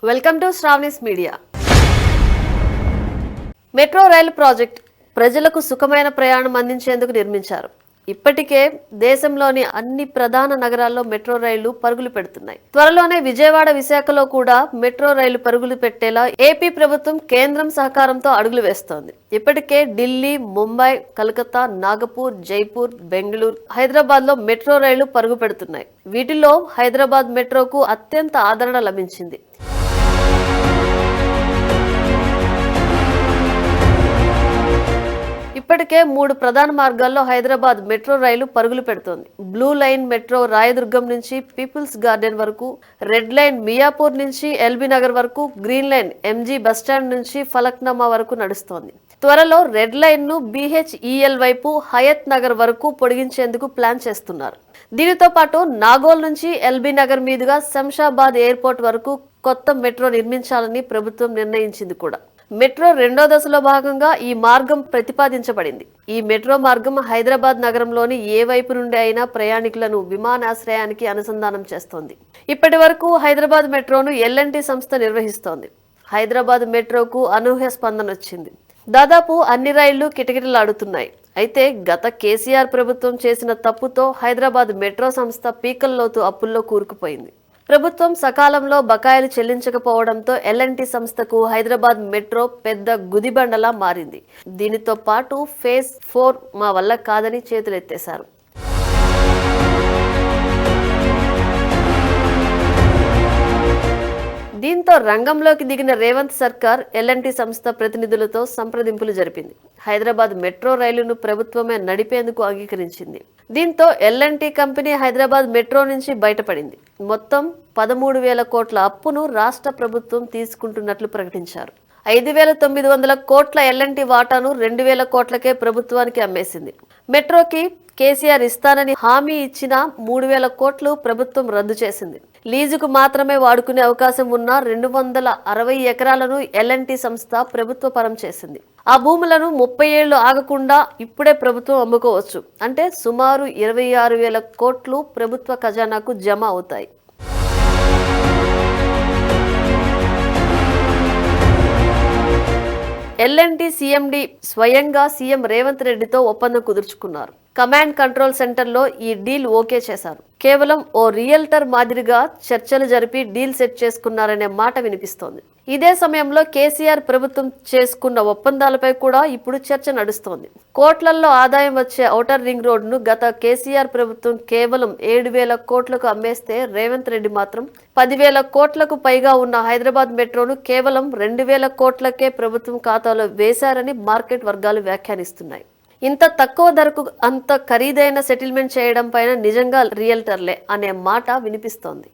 Welcome to Sravani's media. Metro rail project ప్రజలకు సుఖమైన ప్రయాణం అందించేందుకు నిర్మించారు. ఇప్పటికే దేశంలోని అన్ని ప్రధాన నగరాల్లో మెట్రో రైళ్లు పరుగులు పెడుతున్నాయి. త్వరలోనే విజయవాడ, విశాఖలో కూడా మెట్రో రైలు పరుగులు పెట్టేలా ఏపీ ప్రభుత్వం కేంద్రం సహకారంతో అడుగులు వేస్తోంది. ఇప్పటికే ఢిల్లీ, ముంబై, కలకత్తా, నాగపూర్, జైపూర్, బెంగళూరు, హైదరాబాద్ లో మెట్రో రైళ్లు పరుగు పెడుతున్నాయి. వీటిలో హైదరాబాద్ మెట్రోకు అత్యంత ఆదరణ లభించింది. ఇప్పటికే 3 ప్రధాన మార్గాల్లో హైదరాబాద్ మెట్రో రైలు పరుగులు పెడుతోంది. బ్లూ లైన్ మెట్రో రాయదుర్గం నుంచి పీపుల్స్ గార్డెన్ వరకు, రెడ్ లైన్ మియాపూర్ నుంచి ఎల్బీ నగర్ వరకు, గ్రీన్ లైన్ ఎంజీ బస్టాండ్ నుంచి ఫలక్నామా వరకు నడుస్తోంది. త్వరలో రెడ్ లైన్ ను BHEL వైపు హయత్ నగర్ వరకు పొడిగించేందుకు ప్లాన్ చేస్తున్నారు. దీనితో పాటు నాగోల్ నుంచి ఎల్బీ నగర్ మీదుగా శంషాబాద్ ఎయిర్పోర్ట్ వరకు కొత్త మెట్రో నిర్మించాలని ప్రభుత్వం నిర్ణయించింది కూడా. మెట్రో 2వ దశలో భాగంగా ఈ మార్గం ప్రతిపాదించబడింది. ఈ మెట్రో మార్గం హైదరాబాద్ నగరంలోని ఏ వైపు నుండి అయినా ప్రయాణికులను విమానాశ్రయానికి అనుసంధానం చేస్తోంది. ఇప్పటి వరకు హైదరాబాద్ మెట్రోను L&T సంస్థ నిర్వహిస్తోంది. హైదరాబాద్ మెట్రోకు అనూహ్య స్పందన వచ్చింది. దాదాపు అన్ని రైళ్లు కిటకిటలాడుతున్నాయి. అయితే గత కేసీఆర్ ప్రభుత్వం చేసిన తప్పుతో హైదరాబాద్ మెట్రో సంస్థ పీకల్లోతు అప్పుల్లో కూరుకుపోయింది. ప్రభుత్వం సకాలంలో బకాయిలు చెల్లించకపోవడంతో L&T సంస్థకు హైదరాబాద్ మెట్రో పెద్ద గుదిబండలా మారింది. దీనితో పాటు ఫేజ్ 4 మా వల్ల కాదని చేతులెత్తేశారు. దీంతో రంగంలోకి దిగిన రేవంత్ సర్కార్ L&T సంస్థ ప్రతినిధులతో సంప్రదింపులు జరిపింది. హైదరాబాద్ మెట్రో రైలును ప్రభుత్వమే నడిపేందుకు అంగీకరించింది. దీంతో L&T కంపెనీ హైదరాబాద్ మెట్రో నుంచి బయటపడింది. మొత్తం 13,000 కోట్ల అప్పును రాష్ట్ర ప్రభుత్వం తీసుకుంటున్నట్లు ప్రకటించారు. 5,900 కోట్ల L&T వాటాను 2,000 కోట్లకే ప్రభుత్వానికి అమ్మేసింది. మెట్రోకి కేసీఆర్ ఇస్తానని హామీ ఇచ్చిన 3,000 కోట్లు ప్రభుత్వం రద్దు చేసింది. లీజుకు మాత్రమే వాడుకునే అవకాశం ఉన్న 260 ఎకరాలను L&T సంస్థ ప్రభుత్వ పరం చేసింది. ఆ భూములను 30 ఏళ్లు ఆగకుండా ఇప్పుడే ప్రభుత్వం అమ్ముకోవచ్చు. అంటే సుమారు 26,000 కోట్లు ప్రభుత్వ ఖజానాకు జమ అవుతాయి. L&T CMD స్వయంగా సీఎం రేవంత్ రెడ్డితో ఒప్పందం కుదుర్చుకున్నారు. కమాండ్ కంట్రోల్ సెంటర్లో ఈ డీల్ ఓకే చేశారు. కేవలం ఓ రియల్టర్ మాదిరిగా చర్చలు జరిపి డీల్ సెట్ చేసుకున్నారనే మాట వినిపిస్తోంది. ఇదే సమయంలో కేసీఆర్ ప్రభుత్వం చేసుకున్న ఒప్పందాలపై కూడా ఇప్పుడు చర్చ నడుస్తోంది. కోట్లల్లో ఆదాయం వచ్చే ఔటర్ రింగ్ రోడ్డును గత కేసీఆర్ ప్రభుత్వం కేవలం 7,000 కోట్లకు అమ్మేస్తే రేవంత్ రెడ్డి మాత్రం 10,000 కోట్లకు పైగా ఉన్న హైదరాబాద్ మెట్రోను కేవలం 2,000 కోట్లకే ప్రభుత్వం ఖాతాలో వేశారని మార్కెట్ వర్గాలు వ్యాఖ్యానిస్తున్నాయి. ఇంత తక్కువ ధరకు అంత ఖరీదైన సెటిల్మెంట్ చేయడం పైన నిజంగా రియల్టర్లే అనే మాట వినిపిస్తోంది.